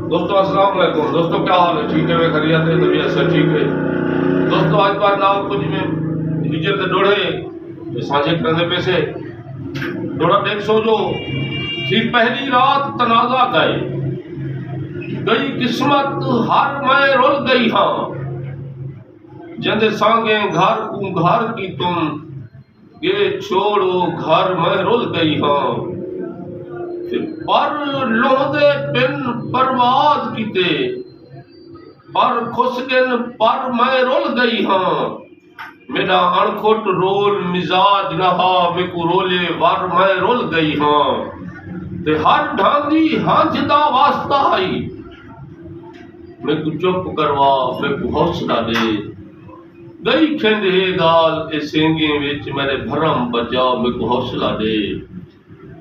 दोस्तों अस्सलाम वालेकुम। दोस्तों क्या हाल है? ठीक है, मैं खैरियत है, तबीयत सब ठीक है। दोस्तों आज बार नाम कुछ में हिजर के डोड़े साझे करने पे से डोड़ा 150 जो थी पहली रात तनाजा गए गई किस्मत हर मैं रोल गई हाँ जंदे सांगे घर को घर की तुम ये छोड़ो घर मैं रोल गई हाँ फिर पर लोहदे बिन परवाज कीते पर खुशगन पर मैं रोल गई हाँ मेरा अणखोट रोल मिजाज नहा मेको रोले वर मैं रोल गई हाँ ते हर ढांदी हांजदा वास्ता आई मेको चुप करवा मेको हौसला दे गई खेंदे गाल ए सेंगे विच मेरे भरम बचा मेको हौसला दे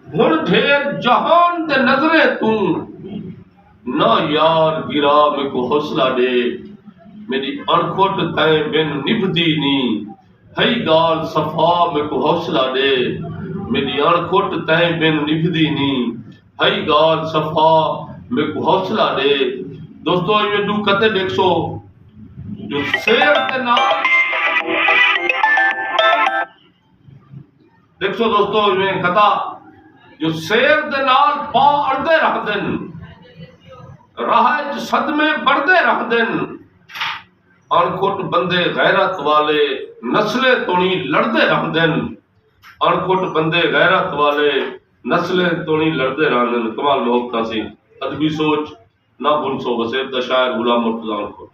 हुण ढेर जहान ते नजरे तू ना यार गिरा मेको हौसला दे मेरी अणखोट तय बिन निभदी नी हई गाल सफा मेको हौसला दे मेरी अणखोट तय बिन निभदी नी हई गाल सफा मेको हौसला दे। दोस्तों ये दू कते देखो जो शेर के नाम देखो दोस्तों में कथा जो शेर दे नाल पा अड़दे रख दिन राह सदमे बढ़दे रख दिन अणखोट बंदे गैरत वाले नस्ले तोड़ी लड़दे रहंदन अणखोट बंदे गैरत वाले नस्ले तोड़ी लड़दे रहंदन। कमाल मोहब्बत सी अदबी सोच ना बुन सो वसेब द शायर गुलाम मुर्तजा अणखोट।